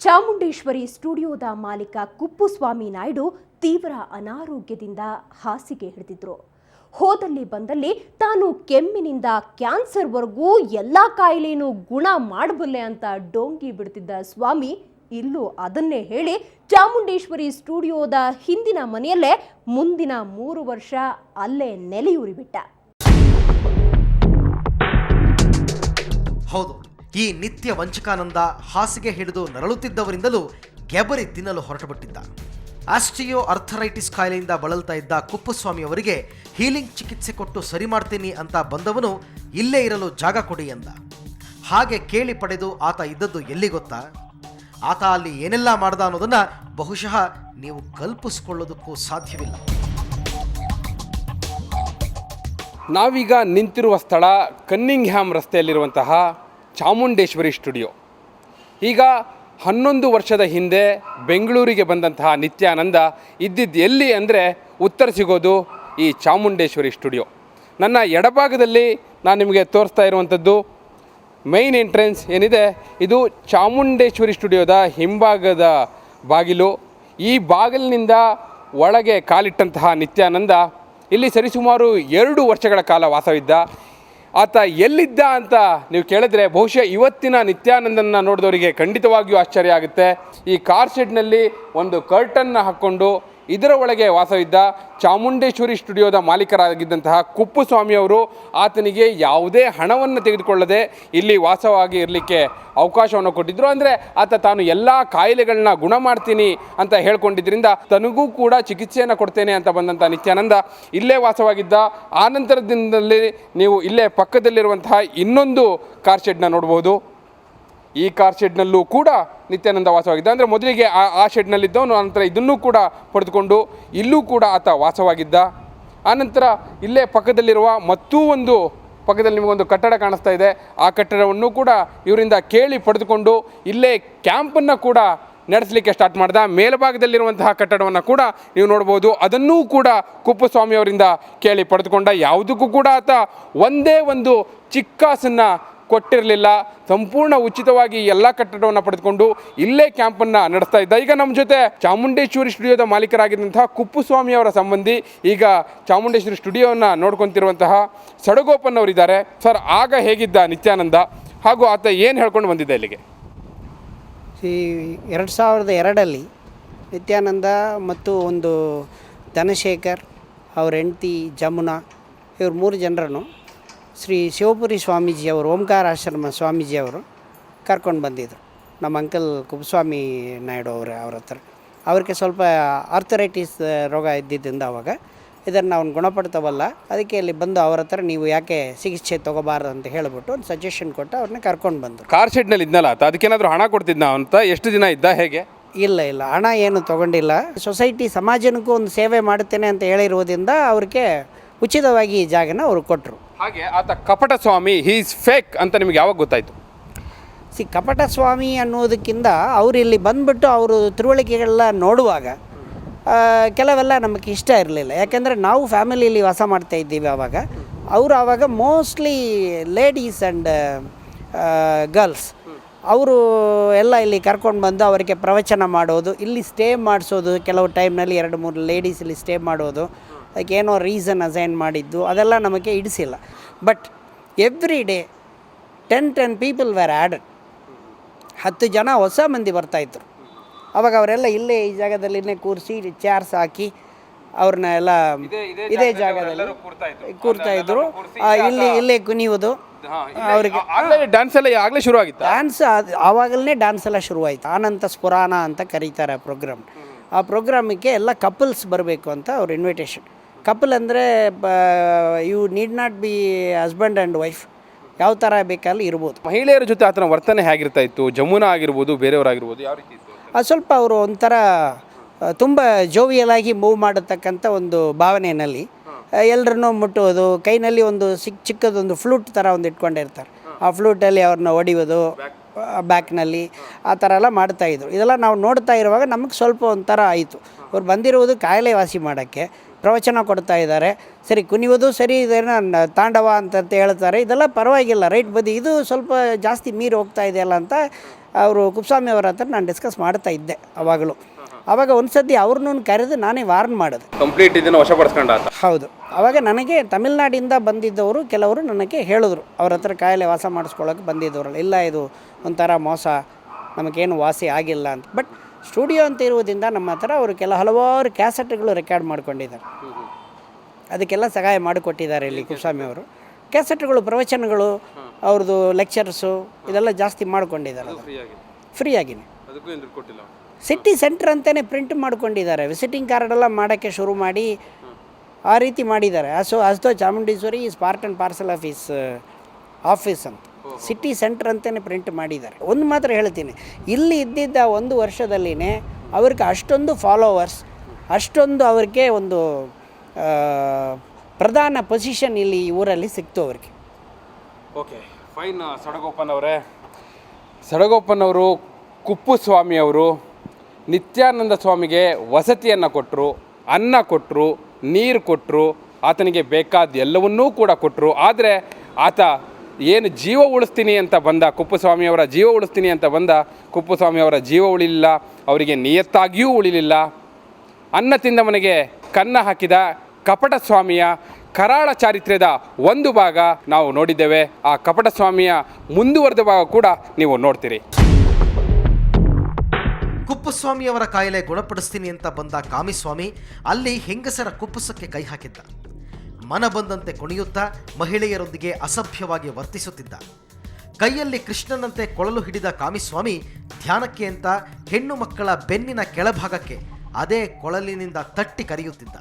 ಚಾಮುಂಡೇಶ್ವರಿ ಸ್ಟುಡಿಯೋದ ಮಾಲೀಕ ಕುಪ್ಪುಸ್ವಾಮಿ ನಾಯ್ಡು ತೀವ್ರ ಅನಾರೋಗ್ಯದಿಂದ ಹಾಸಿಗೆ ಹಿಡಿದಿದ್ರು. ಹೋದಲ್ಲಿ ಬಂದಲ್ಲಿ ತಾನು ಕೆಮ್ಮಿನಿಂದ ಕ್ಯಾನ್ಸರ್ವರೆಗೂ ಎಲ್ಲ ಕಾಯಿಲೆನೂ ಗುಣ ಮಾಡಬಲ್ಲೆ ಅಂತ ಡೋಂಗಿ ಬಿಡ್ತಿದ್ದ ಸ್ವಾಮಿ ಇಲ್ಲೂ ಅದನ್ನೇ ಹೇಳಿ ಚಾಮುಂಡೇಶ್ವರಿ ಸ್ಟುಡಿಯೋದ ಹಿಂದಿನ ಮನೆಯಲ್ಲೇ ಮುಂದಿನ 3 ವರ್ಷ ಅಲ್ಲೇ ನೆಲೆಯೂರಿಬಿಟ್ಟ. ಹೌದು, ಈ ನಿತ್ಯ ವಂಚಕಾನಂದ ಹಾಸಿಗೆ ಹಿಡಿದು ನರಳುತ್ತಿದ್ದವರಿಂದಲೂ ಗೆಬರಿ ತಿನ್ನಲು ಹೊರಟುಬಿಟ್ಟಿದ್ದ. ಆಸ್ಟಿಯೋ ಅರ್ಥರೈಟಿಸ್ ಕಾಯಿಲೆಯಿಂದ ಬಳಲ್ತಾ ಇದ್ದ ಕುಪ್ಪುಸ್ವಾಮಿ ಅವರಿಗೆ ಹೀಲಿಂಗ್ ಚಿಕಿತ್ಸೆ ಕೊಟ್ಟು ಸರಿ ಮಾಡ್ತೀನಿ ಅಂತ ಬಂದವನು ಇಲ್ಲೇ ಇರಲು ಜಾಗ ಕೊಡಿ ಎಂದ. ಹಾಗೆ ಕೇಳಿ ಪಡೆದು ಆತ ಇದ್ದದ್ದು ಎಲ್ಲಿ ಗೊತ್ತಾ? ಆತ ಅಲ್ಲಿ ಏನೆಲ್ಲ ಮಾಡ್ದ ಅನ್ನೋದನ್ನ ಬಹುಶಃ ನೀವು ಕಲ್ಪಿಸಿಕೊಳ್ಳೋದಕ್ಕೂ ಸಾಧ್ಯವಿಲ್ಲ. ನಾವೀಗ ನಿಂತಿರುವ ಸ್ಥಳ ಕನ್ನಿಂಗ್ಹ್ಯಾಮ್ ರಸ್ತೆಯಲ್ಲಿರುವಂತಹ ಚಾಮುಂಡೇಶ್ವರಿ ಸ್ಟುಡಿಯೋ. ಈಗ 11 ವರ್ಷದ ಹಿಂದೆ ಬೆಂಗಳೂರಿಗೆ ಬಂದಂತಹ ನಿತ್ಯಾನಂದ ಇದ್ದಿದ್ದು ಎಲ್ಲಿ ಅಂದರೆ ಉತ್ತರ ಸಿಗೋದು ಈ ಚಾಮುಂಡೇಶ್ವರಿ ಸ್ಟುಡಿಯೋ. ನನ್ನ ಎಡಭಾಗದಲ್ಲಿ ನಾನು ನಿಮಗೆ ತೋರಿಸ್ತಾ ಇರುವಂಥದ್ದು ಮೈನ್ ಎಂಟ್ರೆನ್ಸ್ ಏನಿದೆ, ಇದು ಚಾಮುಂಡೇಶ್ವರಿ ಸ್ಟುಡಿಯೋದ ಹಿಂಭಾಗದ ಬಾಗಿಲು. ಈ ಬಾಗಿಲಿನಿಂದ ಒಳಗೆ ಕಾಲಿಟ್ಟಂತಹ ನಿತ್ಯಾನಂದ ಇಲ್ಲಿ ಸರಿಸುಮಾರು 2 ವರ್ಷಗಳ ಕಾಲ ವಾಸವಿದ್ದ. ಆತ ಎಲ್ಲಿದ್ದ ಅಂತ ನೀವು ಕೇಳಿದ್ರೆ ಬಹುಶಃ ಇವತ್ತಿನ ನಿತ್ಯಾನಂದನ ನೋಡಿದವರಿಗೆ ಖಂಡಿತವಾಗಿಯೂ ಆಶ್ಚರ್ಯ ಆಗುತ್ತೆ. ಈ ಕಾರ್ ಶೆಡ್ನಲ್ಲಿ ಒಂದು ಕರ್ಟನ್ನ ಹಾಕ್ಕೊಂಡು ಇದರ ಒಳಗೆ ವಾಸವಿದ್ದ ಚಾಮುಂಡೇಶ್ವರಿ ಸ್ಟುಡಿಯೋದ ಮಾಲೀಕರಾಗಿದ್ದಂತಹ ಕುಪ್ಪುಸ್ವಾಮಿ ಅವರು ಆತನಿಗೆ ಯಾವುದೇ ಹಣವನ್ನು ತೆಗೆದುಕೊಳ್ಳದೆ ಇಲ್ಲಿ ವಾಸವಾಗಿ ಇರಲಿಕ್ಕೆ ಅವಕಾಶವನ್ನು ಕೊಟ್ಟಿದ್ದರು. ಅಂದರೆ ಆತ ತಾನು ಎಲ್ಲ ಕಾಯಿಲೆಗಳನ್ನ ಗುಣ ಮಾಡ್ತೀನಿ ಅಂತ ಹೇಳ್ಕೊಂಡಿದ್ದರಿಂದ ತನಗೂ ಕೂಡ ಚಿಕಿತ್ಸೆಯನ್ನು ಕೊಡ್ತೇನೆ ಅಂತ ಬಂದಂಥ ನಿತ್ಯಾನಂದ ಇಲ್ಲೇ ವಾಸವಾಗಿದ್ದ. ಆ ನಂತರದ ದಿನದಲ್ಲಿ ನೀವು ಇಲ್ಲೇ ಪಕ್ಕದಲ್ಲಿರುವಂತಹ ಇನ್ನೊಂದು ಕಾರ್ ಶೆಡ್ನ ನೋಡ್ಬೋದು. ಈ ಕಾರ್ ಶೆಡ್ನಲ್ಲೂ ಕೂಡ ನಿತ್ಯಾನಂದ ವಾಸವಾಗಿದ್ದ. ಅಂದರೆ ಮೊದಲಿಗೆ ಆ ಶೆಡ್ನಲ್ಲಿದ್ದವನು ಆನಂತರ ಇದನ್ನೂ ಕೂಡ ಪಡೆದುಕೊಂಡು ಇಲ್ಲೂ ಕೂಡ ಆತ ವಾಸವಾಗಿದ್ದ. ಆನಂತರ ಇಲ್ಲೇ ಪಕ್ಕದಲ್ಲಿರುವ ಮತ್ತೂ ಒಂದು ಪಕ್ಕದಲ್ಲಿ ನಿಮಗೊಂದು ಕಟ್ಟಡ ಕಾಣಿಸ್ತಾ ಇದೆ. ಆ ಕಟ್ಟಡವನ್ನು ಕೂಡ ಇವರಿಂದ ಕೇಳಿ ಪಡೆದುಕೊಂಡು ಇಲ್ಲೇ ಕ್ಯಾಂಪನ್ನು ಕೂಡ ನಡೆಸಲಿಕ್ಕೆ ಸ್ಟಾರ್ಟ್ ಮಾಡ್ದ. ಮೇಲ್ಭಾಗದಲ್ಲಿರುವಂತಹ ಕಟ್ಟಡವನ್ನು ಕೂಡ ನೀವು ನೋಡ್ಬೋದು. ಅದನ್ನೂ ಕೂಡ ಕುಪ್ಪುಸ್ವಾಮಿ ಅವರಿಂದ ಕೇಳಿ ಪಡೆದುಕೊಂಡ. ಯಾವುದಕ್ಕೂ ಕೂಡ ಆತ ಒಂದೇ ಒಂದು ಚಿಕ್ಕಾಸನ್ನು ಕೊಟ್ಟಿರಲಿಲ್ಲ. ಸಂಪೂರ್ಣ ಉಚಿತವಾಗಿ ಎಲ್ಲ ಕಟ್ಟಡವನ್ನು ಪಡೆದುಕೊಂಡು ಇಲ್ಲೇ ಕ್ಯಾಂಪನ್ನು ನಡೆಸ್ತಾ ಇದ್ದ. ಈಗ ನಮ್ಮ ಜೊತೆ ಚಾಮುಂಡೇಶ್ವರಿ ಸ್ಟುಡಿಯೋದ ಮಾಲೀಕರಾಗಿದ್ದಂತಹ ಕುಪ್ಪುಸ್ವಾಮಿ ಅವರ ಸಂಬಂಧಿ, ಈಗ ಚಾಮುಂಡೇಶ್ವರಿ ಸ್ಟುಡಿಯೋವನ್ನು ನೋಡ್ಕೊತಿರುವಂತಹ ಸಡಗೋಪನ್ನವರಿದ್ದಾರೆ. ಸರ್, ಆಗ ಹೇಗಿದ್ದ ನಿತ್ಯಾನಂದ ಹಾಗೂ ಆತ ಏನು ಹೇಳ್ಕೊಂಡು ಬಂದಿದ್ದ ಇಲ್ಲಿಗೆ? 2002 ನಿತ್ಯಾನಂದ ಮತ್ತು ಒಂದು ಧನಶೇಖರ್, ಅವ್ರ ಹೆಂಡತಿ ಜಮುನಾ, ಇವರು 3 ಜನರನ್ನು ಶ್ರೀ ಶಿವಪುರಿ ಸ್ವಾಮೀಜಿಯವರು, ಓಂಕಾರ ಆಶ್ರಮ ಸ್ವಾಮೀಜಿಯವರು ಕರ್ಕೊಂಡು ಬಂದಿದ್ದರು. ನಮ್ಮ ಅಂಕಲ್ ಕುಪ್ಪುಸ್ವಾಮಿ ನಾಯ್ಡು ಅವ್ರ ಹತ್ರ ಅವ್ರಿಗೆ ಸ್ವಲ್ಪ ಆರ್ಥರೈಟಿಸ್ ರೋಗ ಇದ್ದಿದ್ದರಿಂದ ಅವಾಗ ಇದನ್ನು ನಾವು ಗುಣಪಡ್ತವಲ್ಲ, ಅದಕ್ಕೆ ಇಲ್ಲಿ ಬಂದು ಅವ್ರ ಹತ್ರ ನೀವು ಯಾಕೆ ಚಿಕಿತ್ಸೆ ತೊಗೋಬಾರ್ದು ಅಂತ ಹೇಳಿಬಿಟ್ಟು ಒಂದು ಸಜೆಷನ್ ಕೊಟ್ಟು ಅವ್ರನ್ನ ಕರ್ಕೊಂಡು ಬಂದರು. ಕಾರ್ ಶೆಡ್ನಲ್ಲಿ ಇದ್ನಲ್ಲ, ಅದಕ್ಕೇನಾದರೂ ಹಣ ಕೊಡ್ತಿದ್ನ ಅಂತ? ಎಷ್ಟು ದಿನ ಇದ್ದ, ಹೇಗೆ? ಇಲ್ಲ, ಹಣ ಏನು ತೊಗೊಂಡಿಲ್ಲ. ಸೊಸೈಟಿ ಸಮಾಜಕ್ಕೂ ಒಂದು ಸೇವೆ ಮಾಡುತ್ತೇನೆ ಅಂತ ಹೇಳಿರುವುದರಿಂದ ಅವ್ರಿಗೆ ಉಚಿತವಾಗಿ ಈ ಜಾಗನ ಅವರು ಕೊಟ್ಟರು. ಹಾಗೆ ಆತ ಕಪಟ ಸ್ವಾಮಿ, ಹೀಸ್ ಫೇಕ್ ಅಂತ ನಿಮಗೆ ಯಾವಾಗ ಗೊತ್ತಾಯಿತು? ಕಪಟ ಸ್ವಾಮಿ ಅನ್ನೋದಕ್ಕಿಂತ ಅವರು ಇಲ್ಲಿ ಬಂದುಬಿಟ್ಟು ಅವರು ತಿಳುವಳಿಕೆಗಳೆಲ್ಲ ನೋಡುವಾಗ ಕೆಲವೆಲ್ಲ ನಮಗೆ ಇಷ್ಟ ಇರಲಿಲ್ಲ. ಯಾಕೆಂದರೆ ನಾವು ಫ್ಯಾಮಿಲಿಯಲ್ಲಿ ವಾಸ ಮಾಡ್ತಾ ಇದ್ದೀವಿ ಆವಾಗ. ಅವರು ಆವಾಗ ಮೋಸ್ಟ್ಲಿ ಲೇಡೀಸ್ ಆ್ಯಂಡ್ ಗರ್ಲ್ಸ್ ಅವರು ಎಲ್ಲ ಇಲ್ಲಿ ಕರ್ಕೊಂಡು ಬಂದು ಅವರಿಗೆ ಪ್ರವಚನ ಮಾಡೋದು, ಇಲ್ಲಿ ಸ್ಟೇ ಮಾಡಿಸೋದು. ಕೆಲವು ಟೈಮ್ನಲ್ಲಿ 2-3 ಲೇಡೀಸ್ ಇಲ್ಲಿ ಸ್ಟೇ ಮಾಡೋದು, ಅದಕ್ಕೆ ಏನೋ ರೀಸನ್ ಅಸೈನ್ ಮಾಡಿದ್ದು ಅದೆಲ್ಲ ನಮಗೆ ಇಡಿಸಿಲ್ಲ. But every day 10 people were added. 10 ಜನ ಹೊಸ ಮಂದಿ ಬರ್ತಾಯಿದ್ರು. ಅವಾಗ ಅವರೆಲ್ಲ ಇಲ್ಲೇ ಈ ಜಾಗದಲ್ಲಿನೇ ಕೂರಿಸಿ ಚೇರ್ಸ್ ಹಾಕಿ ಅವ್ರನ್ನ ಎಲ್ಲ ಇದೇ ಜಾಗದಲ್ಲಿ ಕೂರ್ತಾಯಿದ್ರು. ಇಲ್ಲೇ ಕುಣಿಯೋದು. ಅವರಿಗೆ ಡ್ಯಾನ್ಸ್ ಎಲ್ಲ ಆಗಲೇ ಶುರುವಾಗಿತ್ತು. ಡ್ಯಾನ್ಸ್ ಆವಾಗಲೇ ಡ್ಯಾನ್ಸ್ ಎಲ್ಲ ಶುರುವಾಯಿತು. ಆನಂತ ಸ್ಪುರಾಣ ಅಂತ ಕರೀತಾರೆ ಪ್ರೋಗ್ರಾಮ್. ಆ ಪ್ರೋಗ್ರಾಮಿಗೆ ಎಲ್ಲ ಕಪಲ್ಸ್ ಬರಬೇಕು ಅಂತ ಅವ್ರ ಇನ್ವಿಟೇಷನ್. ಕಪಲ್ ಅಂದರೆ you need not be husband and wife, ಯಾವ ಥರ ಬೇಕಲ್ಲಿ ಇರ್ಬೋದು. ಮಹಿಳೆಯರ ಜೊತೆ ಆತನ ವರ್ತನೆ ಹೇಗಿರ್ತಾ ಇತ್ತು? ಜಮುನಾ ಆಗಿರ್ಬೋದು, ಬೇರೆಯವರಾಗಿರ್ಬೋದು, ಯಾವ ರೀತಿ ಇತ್ತು? ಅದು ಸ್ವಲ್ಪ ಅವರು ಒಂಥರ ತುಂಬ ಜೋವಿಯಲಾಗಿ ಮೂವ್ ಮಾಡತಕ್ಕಂಥ ಒಂದು ಭಾವನೆಯಲ್ಲಿ ಎಲ್ಲರನ್ನೂ ಮುಟ್ಟುವುದು, ಕೈನಲ್ಲಿ ಒಂದು ಚಿಕ್ಕದೊಂದು ಫ್ಲೂಟ್ ಥರ ಒಂದು ಇಟ್ಕೊಂಡಿರ್ತಾರೆ. ಆ ಫ್ಲೂಟಲ್ಲಿ ಅವ್ರನ್ನ ಹೊಡಿಯೋದು, ಬ್ಯಾಕ್ನಲ್ಲಿ ಆ ಥರ ಎಲ್ಲ ಮಾಡ್ತಾಯಿದ್ರು. ಇದೆಲ್ಲ ನಾವು ನೋಡ್ತಾ ಇರುವಾಗ ನಮಗೆ ಸ್ವಲ್ಪ ಒಂಥರ ಆಯಿತು. ಅವ್ರು ಬಂದಿರುವುದು ಕಾಯಿಲೆ ವಾಸಿ ಮಾಡೋಕ್ಕೆ, ಪ್ರವಚನ ಕೊಡ್ತಾ ಇದ್ದಾರೆ. ಸರಿ, ಕುಣಿಯೋದು ಸರಿ, ಇದೇನೋ ತಾಂಡವ ಅಂತ ಹೇಳ್ತಾರೆ, ಇದೆಲ್ಲ ಪರವಾಗಿಲ್ಲ, ರೈಟ್ ಬದಿ, ಇದು ಸ್ವಲ್ಪ ಜಾಸ್ತಿ ಮೀರಿ ಹೋಗ್ತಾ ಇದೆಯಲ್ಲ ಅಂತ ಅವರು ಕುಪ್ಪಸ್ವಾಮಿ ಅವರ ಹತ್ರ ನಾನು ಡಿಸ್ಕಸ್ ಮಾಡ್ತಾ ಇದ್ದೆ ಅವಾಗಲೂ. ಆವಾಗ ಒಂದು ಸತಿ ಅವ್ರನ್ನೂ ಕರೆದು ನಾನೇ ವಾರ್ನ್ ಮಾಡೋದು, ಕಂಪ್ಲೀಟ್ ಇದನ್ನು ವಶಪಡಿಸ್ಕೊಂಡ. ಹೌದು. ಆವಾಗ ನನಗೆ ತಮಿಳ್ನಾಡಿಂದ ಬಂದಿದ್ದವರು ಕೆಲವರು ನನಗೆ ಹೇಳಿದ್ರು, ಅವ್ರ ಹತ್ರ ಕಾಯಿಲೆ ವಾಸ ಮಾಡಿಸ್ಕೊಳ್ಳೋಕೆ ಬಂದಿದ್ದವರಲ್ಲ, ಇಲ್ಲ ಇದು ಒಂಥರ ಮೋಸ, ನಮಗೇನು ವಾಸಿ ಆಗಿಲ್ಲ ಅಂತ. ಬಟ್ ಸ್ಟುಡಿಯೋ ಅಂತ ಇರುವುದರಿಂದ ನಮ್ಮ ಹತ್ರ ಅವರು ಹಲವಾರು ಕ್ಯಾಸೆಟ್ಗಳು ರೆಕಾರ್ಡ್ ಮಾಡ್ಕೊಂಡಿದ್ದಾರೆ, ಅದಕ್ಕೆಲ್ಲ ಸಹಾಯ ಮಾಡಿಕೊಟ್ಟಿದ್ದಾರೆ ಇಲ್ಲಿ ಕುಪ್ಪಸ್ವಾಮಿ ಅವರು. ಕ್ಯಾಸೆಟ್ಗಳು, ಪ್ರವಚನಗಳು, ಅವ್ರದ್ದು ಲೆಕ್ಚರ್ಸು ಇದೆಲ್ಲ ಜಾಸ್ತಿ ಮಾಡ್ಕೊಂಡಿದ್ದಾರೆ, ಫ್ರೀಯಾಗಿನೇ. ಸಿಟಿ ಸೆಂಟ್ರ್ ಅಂತಲೇ ಪ್ರಿಂಟ್ ಮಾಡ್ಕೊಂಡಿದ್ದಾರೆ, ವಿಸಿಟಿಂಗ್ ಕಾರ್ಡೆಲ್ಲ ಮಾಡೋಕ್ಕೆ ಶುರು ಮಾಡಿ ಆ ರೀತಿ ಮಾಡಿದ್ದಾರೆ. ಅಸ್ತೋ Chamundeshwari is part and parcel of is office ಅಂತ ಸಿಟಿ ಸೆಂಟ್ರ್ ಅಂತಲೇ ಪ್ರಿಂಟ್ ಮಾಡಿದ್ದಾರೆ. ಒಂದು ಮಾತ್ರ ಹೇಳ್ತೀನಿ, ಇಲ್ಲಿ ಇದ್ದಿದ್ದ 1 ವರ್ಷದಲ್ಲಿನೇ ಅವ್ರಿಗೆ ಅಷ್ಟೊಂದು ಫಾಲೋವರ್ಸ್, ಅಷ್ಟೊಂದು ಅವ್ರಿಗೆ ಒಂದು ಪ್ರಧಾನ ಪೊಸಿಷನ್ ಇಲ್ಲಿ ಈ ಊರಲ್ಲಿ ಸಿಕ್ತು ಅವ್ರಿಗೆ. Okay, fine. ಸಡಗೋಪನ್ನವರು ಕುಪ್ಪುಸ್ವಾಮಿಯವರು ನಿತ್ಯಾನಂದ ಸ್ವಾಮಿಗೆ ವಸತಿಯನ್ನು ಕೊಟ್ಟರು, ಅನ್ನ ಕೊಟ್ಟರು, ನೀರು ಕೊಟ್ಟರು, ಆತನಿಗೆ ಬೇಕಾದ ಎಲ್ಲವನ್ನೂ ಕೂಡ ಕೊಟ್ಟರು. ಆದರೆ ಆತ ಏನು ಜೀವ ಉಳಿಸ್ತೀನಿ ಅಂತ ಬಂದ, ಕುಪ್ಪುಸ್ವಾಮಿಯವರ ಜೀವ ಉಳಿಸ್ತೀನಿ ಅಂತ ಬಂದ, ಕುಪ್ಪುಸ್ವಾಮಿಯವರ ಜೀವ ಉಳಿಲಿಲ್ಲ, ಅವರಿಗೆ ನಿಯತ್ತಾಗಿಯೂ ಉಳಿಲಿಲ್ಲ. ಅನ್ನ ತಿಂದ ಮನೆಗೆ ಕನ್ನ ಹಾಕಿದ ಕಪಟ ಸ್ವಾಮಿಯ ಕರಾಳ ಚಾರಿತ್ರ್ಯದ ಒಂದು ಭಾಗ ನಾವು ನೋಡಿದ್ದೇವೆ. ಆ ಕಪಟ ಸ್ವಾಮಿಯ ಮುಂದುವರೆದ ಭಾಗ ಕೂಡ ನೀವು ನೋಡ್ತೀರಿ. ಕುಪ್ಪುಸ್ವಾಮಿಯವರ ಕಾಯಿಲೆ ಗುಣಪಡಿಸ್ತೀನಿ ಅಂತ ಬಂದ ಕಾಮಿಸ್ವಾಮಿ ಅಲ್ಲಿ ಹೆಂಗಸರ ಕುಪ್ಪುಸಕ್ಕೆ ಕೈ ಹಾಕಿದ್ದ. ಮನ ಬಂದಂತೆ ಕುಣಿಯುತ್ತಾ ಮಹಿಳೆಯರೊಂದಿಗೆ ಅಸಭ್ಯವಾಗಿ ವರ್ತಿಸುತ್ತಿದ್ದ. ಕೈಯಲ್ಲಿ ಕೃಷ್ಣನಂತೆ ಕೊಳಲು ಹಿಡಿದ ಕಾಮಿಸ್ವಾಮಿ ಧ್ಯಾನಕ್ಕೆ ಅಂತ ಹೆಣ್ಣು ಮಕ್ಕಳ ಬೆನ್ನಿನ ಕೆಳಭಾಗಕ್ಕೆ ಅದೇ ಕೊಳಲಿನಿಂದ ತಟ್ಟಿ ಕರೆಯುತ್ತಿದ್ದ.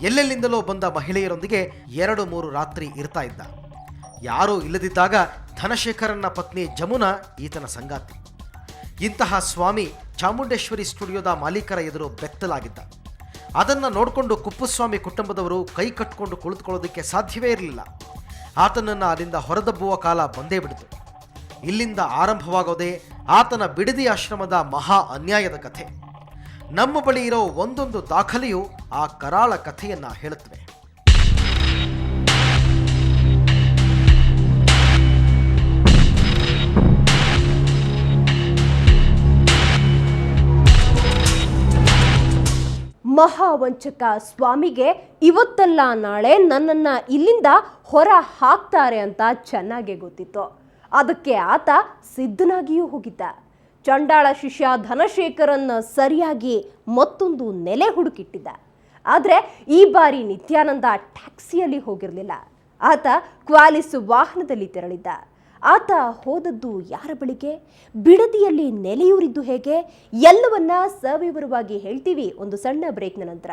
ಎಲ್ಲೆಲ್ಲಿಂದಲೋ ಬಂದ ಮಹಿಳೆಯರೊಂದಿಗೆ 2-3 ರಾತ್ರಿ ಇರ್ತಾ ಇದ್ದ. ಯಾರೂ ಇಲ್ಲದಿದ್ದಾಗ ಧನಶೇಖರನ್ನ ಪತ್ನಿ ಜಮುನಾ ಈತನ ಸಂಗಾತಿ. ಇಂತಹ ಸ್ವಾಮಿ ಚಾಮುಂಡೇಶ್ವರಿ ಸ್ಟುಡಿಯೋದ ಮಾಲೀಕರ ಎದುರು ಬೆತ್ತಲಾಗಿದ್ದ. ಅದನ್ನು ನೋಡಿಕೊಂಡು ಕುಪ್ಪುಸ್ವಾಮಿ ಕುಟುಂಬದವರು ಕೈ ಕಟ್ಟಿಕೊಂಡು ಕುಳಿತುಕೊಳ್ಳೋದಕ್ಕೆ ಸಾಧ್ಯವೇ ಇರಲಿಲ್ಲ. ಆತನನ್ನು ಅಲ್ಲಿಂದ ಹೊರದಬ್ಬುವ ಕಾಲ ಬಂದೇ ಬಿಡಿತು. ಇಲ್ಲಿಂದ ಆರಂಭವಾಗೋದೇ ಆತನ ಬಿಡದಿ ಆಶ್ರಮದ ಮಹಾ ಅನ್ಯಾಯದ ಕಥೆ. ನಮ್ಮ ಬಳಿ ಇರೋ ಒಂದೊಂದು ದಾಖಲೆಯು ಆ ಕರಾಳ ಕಥೆಯನ್ನು ಹೇಳುತ್ತವೆ. ಮಹಾವಂಚಕ ಸ್ವಾಮಿಗೆ ಇವತ್ತಲ್ಲ ನಾಳೆ ನನ್ನನ್ನು ಇಲ್ಲಿಂದ ಹೊರ ಹಾಕ್ತಾರೆ ಅಂತ ಚೆನ್ನಾಗೇ ಗೊತ್ತಿತ್ತು. ಅದಕ್ಕೆ ಆತ ಸಿದ್ಧನಾಗಿಯೂ ಹೋಗಿದ್ದ. ಚಂಡಾಳ ಶಿಷ್ಯ ಧನಶೇಖರನ್ನ ಸರಿಯಾಗಿ ಮತ್ತೊಂದು ನೆಲೆ ಹುಡುಕಿಟ್ಟಿದ್ದ. ಆದರೆ ಈ ಬಾರಿ ನಿತ್ಯಾನಂದ ಟ್ಯಾಕ್ಸಿಯಲ್ಲಿ ಹೋಗಿರಲಿಲ್ಲ, ಆತ ಕ್ವಾಲಿಸ್ ವಾಹನದಲ್ಲಿ ತೆರಳಿದ್ದ. ಆತ ಹೋದದ್ದು ಯಾರ ಬಳಿಗೆ, ಬಿಡದಿಯಲ್ಲಿ ನೆಲೆಯೂರಿದ್ದು ಹೇಗೆ, ಎಲ್ಲವನ್ನ ಸವಿವರವಾಗಿ ಹೇಳ್ತೀವಿ ಒಂದು ಸಣ್ಣ ಬ್ರೇಕ್ನ ನಂತರ.